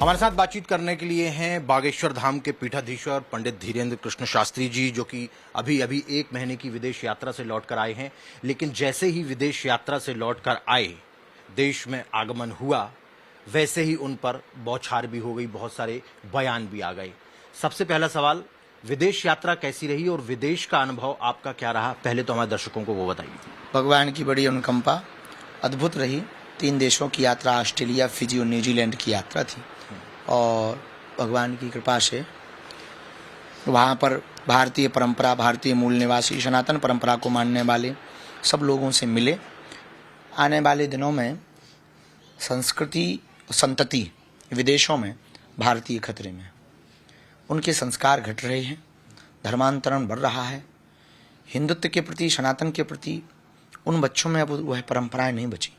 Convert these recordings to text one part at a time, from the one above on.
हमारे साथ बातचीत करने के लिए हैं बागेश्वर धाम के पीठाधीश्वर पंडित धीरेन्द्र कृष्ण शास्त्री जी, जो कि अभी अभी 1 महीने की विदेश यात्रा से लौटकर आए हैं। लेकिन जैसे ही विदेश यात्रा से लौटकर आए, देश में आगमन हुआ, वैसे ही उन पर बौछार भी हो गई, बहुत सारे बयान भी आ गए। सबसे पहला सवाल, विदेश यात्रा कैसी रही और विदेश का अनुभव आपका क्या रहा? पहले तो हमारे दर्शकों को वो बताइए। भगवान की बड़ी अनुकंपा अद्भुत रही। 3 देशों की यात्रा, ऑस्ट्रेलिया, फिजी और न्यूजीलैंड की यात्रा थी और भगवान की कृपा से वहाँ पर भारतीय परंपरा, भारतीय मूल निवासी, सनातन परंपरा को मानने वाले सब लोगों से मिले। आने वाले दिनों में संस्कृति संतति विदेशों में भारतीय खतरे में, उनके संस्कार घट रहे हैं, धर्मांतरण बढ़ रहा है। हिंदुत्व के प्रति, सनातन के प्रति उन बच्चों में अब वह परंपराएं नहीं बची,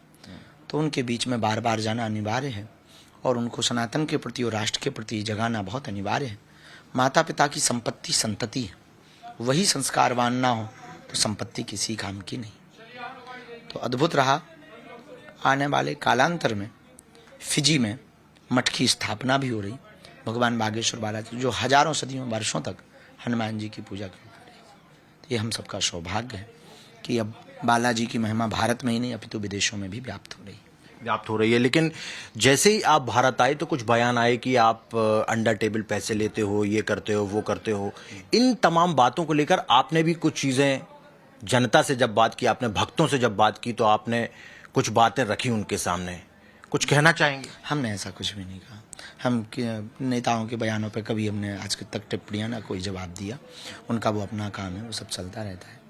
तो उनके बीच में बार बार जाना अनिवार्य है और उनको सनातन के प्रति और राष्ट्र के प्रति जगाना बहुत अनिवार्य है। माता पिता की संपत्ति संतति है, वही संस्कारवान ना हो तो संपत्ति किसी काम की नहीं। तो अद्भुत रहा। आने वाले कालांतर में फिजी में मठ की स्थापना भी हो रही। भगवान बागेश्वर बालाजी जो हजारों सदियों वर्षों तक हनुमान जी की पूजा करते रहे, ये हम सबका सौभाग्य है कि अब बालाजी की महिमा भारत में ही नहीं अपितु विदेशों में भी व्याप्त हो रही है। लेकिन जैसे ही आप भारत आए तो कुछ बयान आए कि आप अंडर टेबल पैसे लेते हो, ये करते हो, वो करते हो। इन तमाम बातों को लेकर आपने भी कुछ चीजें जनता से जब बात की, आपने भक्तों से जब बात की, तो आपने कुछ बातें रखी उनके सामने। कुछ कहना चाहेंगे? हमने ऐसा कुछ भी नहीं कहा। हम नेताओं के बयानों पर कभी हमने आज तक टिप्पणियां ना कोई जवाब दिया। उनका वो अपना काम है, वो सब चलता रहता है।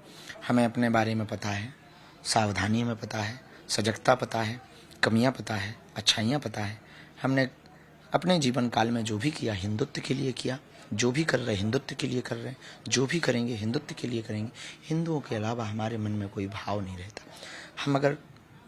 हमें अपने बारे में पता है, सावधानी में पता है, सजगता पता है, कमियां पता है, अच्छाइयां पता है। हमने अपने जीवन काल में जो भी किया हिंदुत्व के लिए किया, जो भी कर रहे हिंदुत्व के लिए कर रहे हैं, जो भी करेंगे हिंदुत्व के लिए करेंगे। हिंदुओं के अलावा हमारे मन में कोई भाव नहीं रहता। हम अगर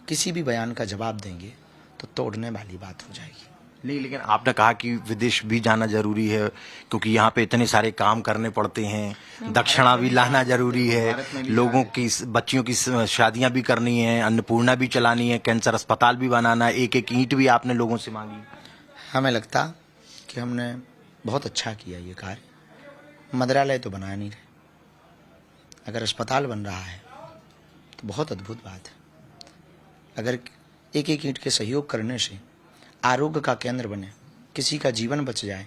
किसी भी बयान का जवाब देंगे तो तोड़ने वाली बात हो जाएगी। नहीं, लेकिन आपने कहा कि विदेश भी जाना जरूरी है क्योंकि यहाँ पे इतने सारे काम करने पड़ते हैं, दक्षिणा भी लाना जरूरी है, लोगों की बच्चियों की शादियां भी करनी है, अन्नपूर्णा भी चलानी है, कैंसर अस्पताल भी बनाना है, एक एक ईंट भी आपने लोगों से मांगी। हमें लगता कि हमने बहुत अच्छा किया ये कार्य। मंदिरालय तो बना नहीं रहे, अगर अस्पताल बन रहा है तो बहुत अद्भुत बात है। अगर एक एक ईंट के सहयोग करने से आरोग्य का केंद्र बने, किसी का जीवन बच जाए,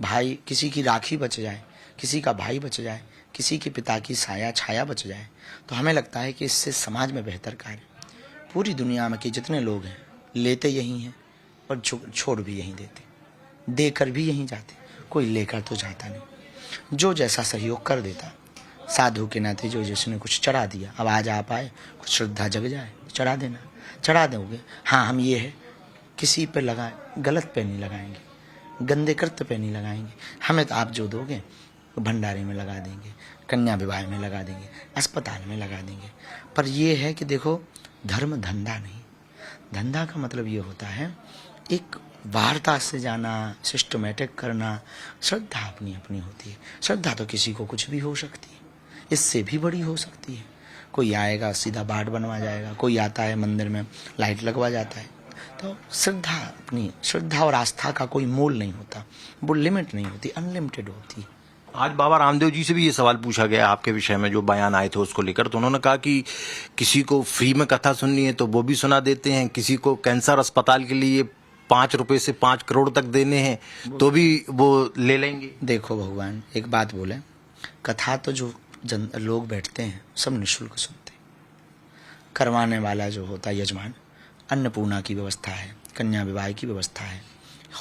भाई किसी की राखी बच जाए, किसी का भाई बच जाए, किसी के पिता की साया छाया बच जाए, तो हमें लगता है कि इससे समाज में बेहतर कार्य। पूरी दुनिया में के जितने लोग हैं लेते यही हैं और छोड़ भी यहीं देते, देकर भी यहीं जाते, कोई लेकर तो जाता नहीं। जो जैसा सहयोग कर देता, साधु के नाते जो जिसने कुछ चढ़ा दिया, अब आज आप आए, कुछ श्रद्धा जग जाए, चढ़ा देना, चढ़ा दोगे। हाँ, हम ये है किसी पे लगाए, गलत पे नहीं लगाएंगे, गंदे कृत्य पे नहीं लगाएंगे। हमें तो आप जो दोगे भंडारे में लगा देंगे, कन्या विवाह में लगा देंगे, अस्पताल में लगा देंगे। पर ये है कि देखो, धर्म धंधा नहीं। धंधा का मतलब ये होता है एक वार्ता से जाना, सिस्टमेटिक करना। श्रद्धा अपनी अपनी होती है। श्रद्धा तो किसी को कुछ भी हो सकती है, इससे भी बड़ी हो सकती है। कोई आएगा सीधा बाट बनवा जाएगा, कोई आता है मंदिर में लाइट लगवा जाता है। तो श्रद्धा अपनी, श्रद्धा और आस्था का कोई मोल नहीं होता, वो लिमिट नहीं होती, अनलिमिटेड होती। आज बाबा रामदेव जी से भी ये सवाल पूछा गया आपके विषय में, जो बयान आए थे उसको लेकर, तो उन्होंने कहा कि किसी को फ्री में कथा सुननी है तो वो भी सुना देते हैं, किसी को कैंसर अस्पताल के लिए 5 रुपए से 5 करोड़ तक देने हैं तो भी वो ले लेंगे। देखो भगवान एक बात बोले, कथा तो जो लोग बैठते हैं सब निःशुल्क सुनते हैं। करवाने वाला जो होता है यजमान, अन्नपूर्णा की व्यवस्था है, कन्या विवाह की व्यवस्था है,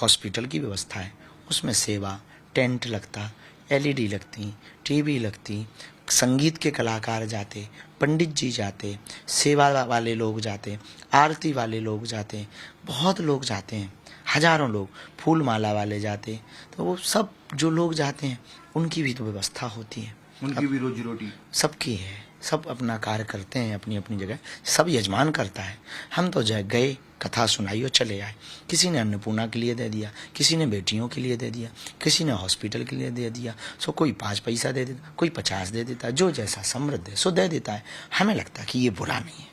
हॉस्पिटल की व्यवस्था है, उसमें सेवा, टेंट लगता, एलईडी लगती, टीवी लगती, संगीत के कलाकार जाते, पंडित जी जाते, सेवा वाले लोग जाते, आरती वाले लोग जाते, बहुत लोग जाते हैं, हजारों लोग, फूल माला वाले जाते। तो वो सब जो लोग जाते हैं उनकी भी तो व्यवस्था होती है, उनकी भी रोजी रोटी सबकी है, सब अपना कार्य करते हैं अपनी अपनी जगह, सब यजमान करता है। हम तो गए, कथा सुनाई और चले आए। किसी ने अन्नपूर्णा के लिए दे दिया, किसी ने बेटियों के लिए दे दिया, किसी ने हॉस्पिटल के लिए दे दिया। सो कोई 5 पैसा दे देता, कोई 50 दे देता, जो जैसा समृद्ध है सो दे देता है। हमें लगता है कि ये बुरा नहीं है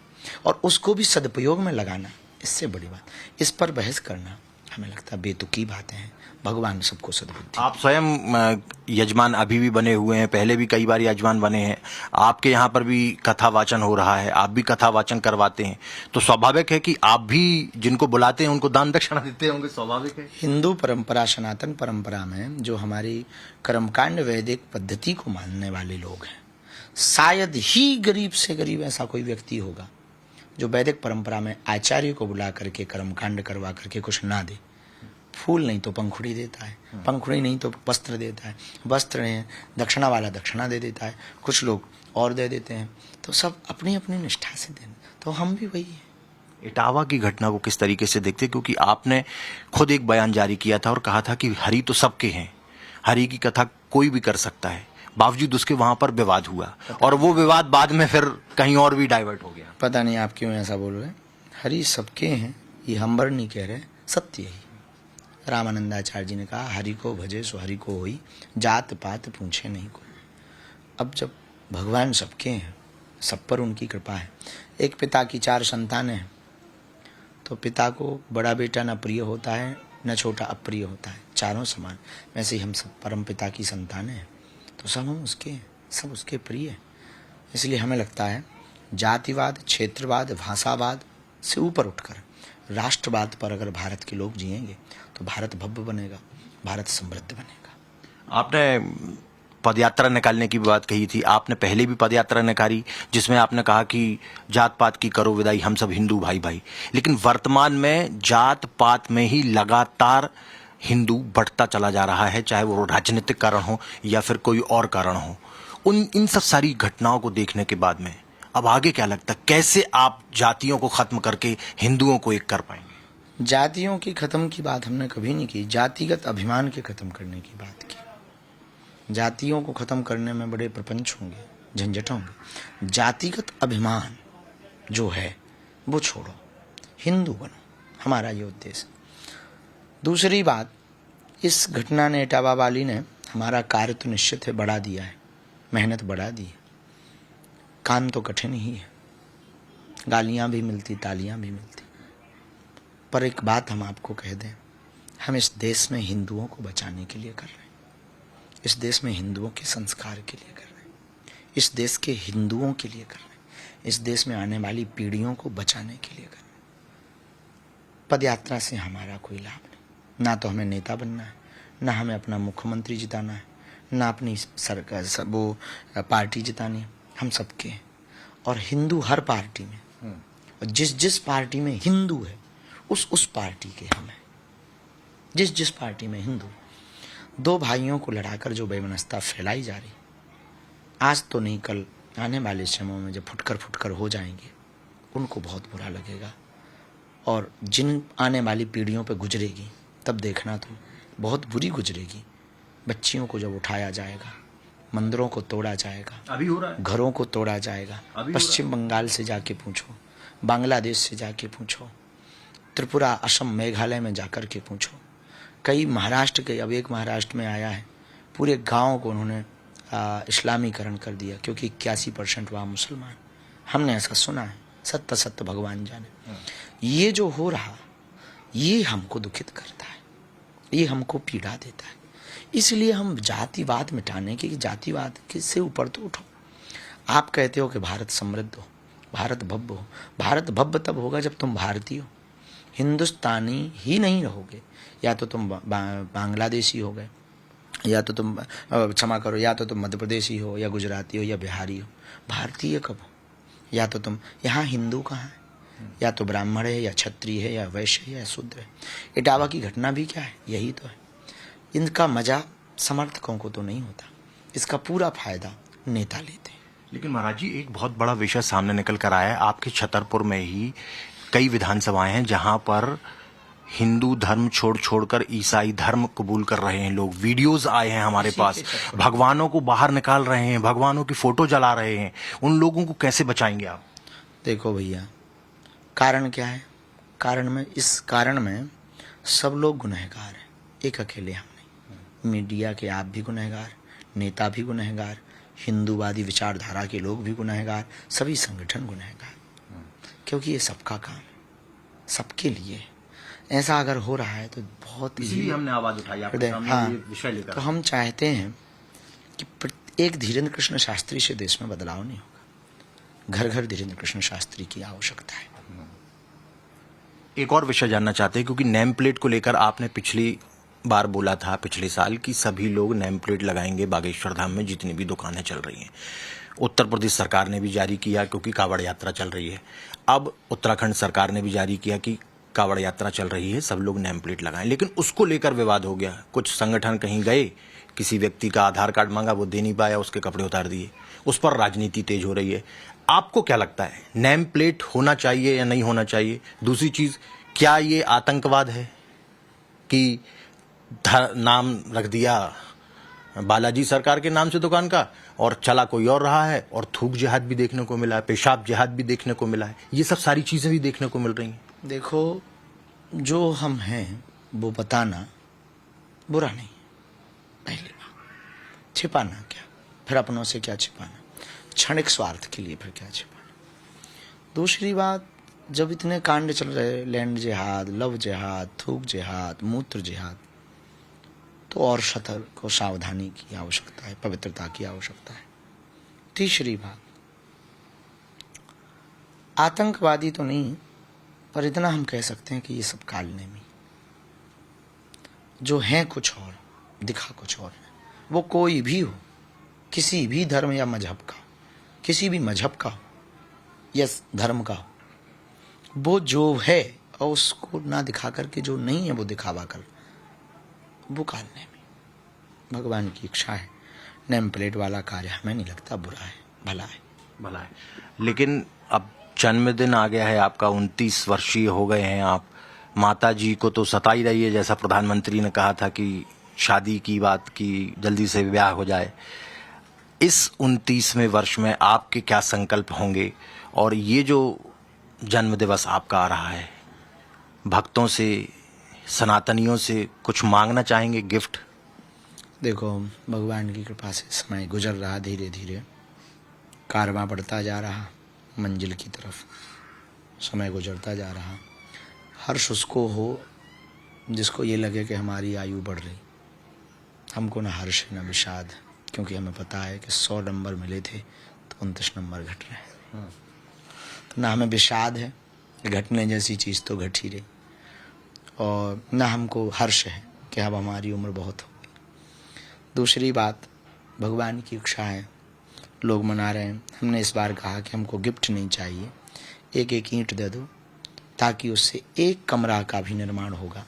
और उसको भी सदुपयोग में लगाना, इससे बड़ी बात। इस पर बहस करना हमें लगता है बेतुकी बातें हैं। भगवान सबको सद्बुद्धि। आप स्वयं यजमान अभी भी बने हुए हैं, पहले भी कई बार यजमान बने हैं, आपके यहाँ पर भी कथा वाचन हो रहा है, आप भी कथा वाचन करवाते हैं, तो स्वाभाविक है कि आप भी जिनको बुलाते हैं उनको दान दक्षिणा देते होंगे, स्वाभाविक है। हिंदू परंपरा, सनातन परंपरा में जो हमारी कर्मकांड वैदिक पद्धति को मानने वाले लोग हैं, शायद ही गरीब से गरीब ऐसा कोई व्यक्ति होगा जो वैदिक परंपरा में आचार्य को बुला करके कर्मकांड करवा करके कुछ ना दे। फूल नहीं तो पंखुड़ी देता है, पंखुड़ी नहीं तो वस्त्र देता है, वस्त्र नहीं दक्षिणा वाला दक्षिणा दे देता है, कुछ लोग और दे देते हैं। तो सब अपनी अपनी निष्ठा से दें, तो हम भी वही हैं। इटावा की घटना को किस तरीके से देखते, क्योंकि आपने खुद एक बयान जारी किया था और कहा था कि हरि तो सबके हैं, हरि की कथा कोई भी कर सकता है, बावजूद उसके वहां पर विवाद हुआ और वो विवाद बाद में फिर कहीं और भी डाइवर्ट हो गया। पता नहीं आप क्यों ऐसा बोल रहे हैं। हरि सबके हैं, ये हम नहीं कह रहे, सत्य ही। रामानंदाचार्य जी ने कहा हरि को भजे सो हरि को होई, जात पात पूछे नहीं कोई। अब जब भगवान सबके हैं, सब पर उनकी कृपा है। एक पिता की 4 संतानें हैं, तो पिता को बड़ा बेटा न प्रिय होता है न छोटा अप्रिय होता है, चारों समान। वैसे ही हम सब परम पिता की संतानें हैं, तो सब हम उसके हैं, सब उसके प्रिय हैं। इसलिए हमें लगता है जातिवाद, क्षेत्रवाद, भाषावाद से ऊपर उठकर राष्ट्रवाद पर अगर भारत के लोग जिएंगे तो भारत भव्य बनेगा, भारत समृद्ध बनेगा। आपने पदयात्रा निकालने की बात कही थी, आपने पहले भी पदयात्रा निकाली जिसमें आपने कहा कि जात पात की करो विदाई, हम सब हिंदू भाई भाई, लेकिन वर्तमान में जात पात में ही लगातार हिंदू बढ़ता चला जा रहा है, चाहे वो राजनीतिक कारण हो या फिर कोई और कारण हो। इन सब सारी घटनाओं को देखने के बाद में अब आगे क्या लगता है, कैसे आप जातियों को खत्म करके हिंदुओं को एक कर पाएंगे? जातियों की खत्म की बात हमने कभी नहीं की, जातिगत अभिमान के खत्म करने की बात की। जातियों को खत्म करने में बड़े प्रपंच होंगे, झंझट होंगे। जातिगत अभिमान जो है वो छोड़ो, हिंदू बनो, हमारा ये उद्देश्य। दूसरी बात, इस घटना ने, इटावा वाली ने हमारा कार्य तो निश्चित है बढ़ा दिया है, मेहनत बढ़ा दी है। काम तो कठिन ही है, गालियां भी मिलती, तालियां भी मिलती। पर एक बात हम आपको कह दें, हम इस देश में हिंदुओं को बचाने के लिए कर रहे हैं, इस देश में हिंदुओं के संस्कार के लिए कर रहे हैं, इस देश के हिंदुओं के लिए कर रहे हैं, इस देश में आने वाली पीढ़ियों को बचाने के लिए कर रहे हैं। पदयात्रा से हमारा कोई लाभ नहीं, ना तो हमें नेता बनना है, ना हमें अपना मुख्यमंत्री जिताना है, ना अपनी सरकार वो पार्टी जितानी है। हम सबके हैं, और हिंदू हर पार्टी में, और जिस पार्टी में हिंदू है उस पार्टी के हम हैं। जिस पार्टी में हिंदू, 2 भाइयों को लड़ाकर जो बेमनस्ता फैलाई जा रही, आज तो नहीं कल आने वाले समय में जब फुटकर हो जाएंगे, उनको बहुत बुरा लगेगा। और जिन आने वाली पीढ़ियों पे गुजरेगी, तब देखना तुम, बहुत बुरी गुजरेगी। बच्चियों को जब उठाया जाएगा, मंदिरों को तोड़ा जाएगा, अभी हो रहा है, घरों को तोड़ा जाएगा। पश्चिम बंगाल से जाके पूछो, बांग्लादेश से जाके पूछो, त्रिपुरा, असम, मेघालय में जाकर के पूछो, कई महाराष्ट्र के, अब एक महाराष्ट्र में आया है, पूरे गांव को उन्होंने इस्लामीकरण कर दिया, क्योंकि 81% वहाँ मुसलमान। हमने ऐसा सुना है, सत्य सत्य भगवान जाने। ये जो हो रहा, ये हमको दुखित करता है, ये हमको पीड़ा देता है। इसलिए हम जातिवाद मिटाने की, जातिवाद से ऊपर तो उठो। आप कहते हो कि भारत समृद्ध हो, भारत भव्य हो। भारत भव्य तब होगा जब तुम भारतीय हो, हिंदुस्तानी ही नहीं रहोगे। या तो तुम बांग्लादेशी हो गए, या तो तुम क्षमा करो, या तो तुम मध्य प्रदेशी हो, या गुजराती हो, या बिहारी हो। भारतीय कब हो? या तो तुम, यहाँ हिंदू कहाँ है? या तो ब्राह्मण है, या क्षत्रिय है, या वैश्य है, या शूद्र है। इटावा की घटना भी क्या है? यही तो है। इनका मजा समर्थकों को तो नहीं होता, इसका पूरा फायदा नेता लेते हैं। लेकिन महाराज जी, एक बहुत बड़ा विषय सामने निकल कर आया है। आपके छतरपुर में ही कई विधानसभाएं हैं जहां पर हिंदू धर्म छोड़कर ईसाई धर्म कबूल कर रहे हैं लोग। वीडियोस आए हैं हमारे पास, भगवानों को बाहर निकाल रहे हैं, भगवानों की फोटो जला रहे हैं। उन लोगों को कैसे बचाएंगे आप? देखो भैया, कारण क्या है? इस कारण में सब लोग गुनहगार हैं, एक अकेले हम नहीं। मीडिया के आप भी गुनहगार, नेता भी गुनहगार, हिंदूवादी विचारधारा के लोग भी गुनहगार, सभी संगठन गुनहगार। क्योंकि ये सबका काम है, सबके लिए है। ऐसा अगर हो रहा है तो बहुत ही इसलिए हमने आवाज उठाई आपके हृदय, सामने हाँ, ये विषय तो लेकर। हम चाहते हैं कि एक धीरेन्द्र कृष्ण शास्त्री से देश में बदलाव नहीं होगा। घर घर धीरेन्द्र कृष्ण शास्त्री की आवश्यकता है। एक और विषय जानना चाहते हैं, क्योंकि नेम प्लेट को लेकर आपने पिछली बार बोला था, पिछले साल, कि सभी लोग नेम प्लेट लगाएंगे बागेश्वर धाम में जितनी भी दुकानें चल रही हैं। उत्तर प्रदेश सरकार ने भी जारी किया, क्योंकि कावड़ यात्रा चल रही है। अब उत्तराखंड सरकार ने भी जारी किया कि कावड़ यात्रा चल रही है, सब लोग नेम प्लेट लगाएं। लेकिन उसको लेकर विवाद हो गया। कुछ संगठन कहीं गए, किसी व्यक्ति का आधार कार्ड मांगा, वो दे नहीं पाया, उसके कपड़े उतार दिए। उस पर राजनीति तेज हो रही है। आपको क्या लगता है, नेम प्लेट होना चाहिए या नहीं होना चाहिए? दूसरी चीज, क्या ये आतंकवाद है कि नाम रख दिया बालाजी सरकार के नाम से दुकान का और चला कोई और रहा है, और थूक जिहाद भी देखने को मिला है, पेशाब जिहाद भी देखने को मिला है, ये सब सारी चीजें भी देखने को मिल रही हैं। देखो, जो हम हैं वो बताना बुरा नहीं है। पहली बात, छिपाना क्या, फिर अपनों से क्या छिपाना, क्षणिक स्वार्थ के लिए फिर क्या छिपाना। दूसरी बात, जब इतने कांड चल रहे, लैंड जिहाद, लव जिहाद, थूक जिहाद, मूत्र जिहाद, तो और सतर्क और सावधानी की आवश्यकता है, पवित्रता की आवश्यकता है। तीसरी बात, आतंकवादी तो नहीं, पर इतना हम कह सकते हैं कि ये सब कालनेमी, जो है कुछ और, दिखा कुछ और है। वो कोई भी हो, किसी भी धर्म या मजहब का, किसी भी मजहब का हो या धर्म का हो, वो जो है और उसको ना दिखा करके जो नहीं है वो दिखावा कर, वो कालनेमी। भगवान की इच्छा है। नेम प्लेट वाला कार्य हमें नहीं लगता बुरा है, भला है। भला है। लेकिन अब जन्मदिन आ गया है आपका, 29 वर्षीय हो गए हैं आप। माता जी को तो सता ही रही है, जैसा प्रधानमंत्री ने कहा था कि शादी की बात की, जल्दी से ब्याह हो जाए। इस 29वें वर्ष में आपके क्या संकल्प होंगे? और ये जो जन्म दिवस आपका आ रहा है, भक्तों से, सनातनियों से कुछ मांगना चाहेंगे, गिफ्ट? देखो, भगवान की कृपा से समय गुजर रहा, धीरे धीरे कारवां बढ़ता जा रहा मंजिल की तरफ, समय गुजरता जा रहा। हर्ष उसको हो जिसको ये लगे कि हमारी आयु बढ़ रही। हमको न हर्ष है न विषाद, क्योंकि हमें पता है कि 100 नंबर मिले थे तो 29 नंबर घट रहे हैं। तो ना हमें विषाद है, घटने जैसी चीज़ तो घट ही रही, और ना हमको हर्ष है कि अब हमारी उम्र बहुत हो गई। दूसरी बात, भगवान की इच्छा है, लोग मना रहे हैं। हमने इस बार कहा कि हमको गिफ्ट नहीं चाहिए, एक एक ईंट दे दो, ताकि उससे एक कमरा का भी निर्माण होगा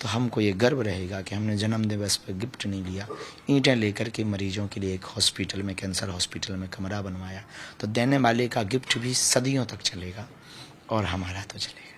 तो हमको ये गर्व रहेगा कि हमने जन्म दिवस पर गिफ्ट नहीं लिया, ईंटें लेकर के मरीजों के लिए एक हॉस्पिटल में, कैंसर हॉस्पिटल में कमरा बनवाया। तो देने वाले का गिफ्ट भी सदियों तक चलेगा और हमारा तो चलेगा।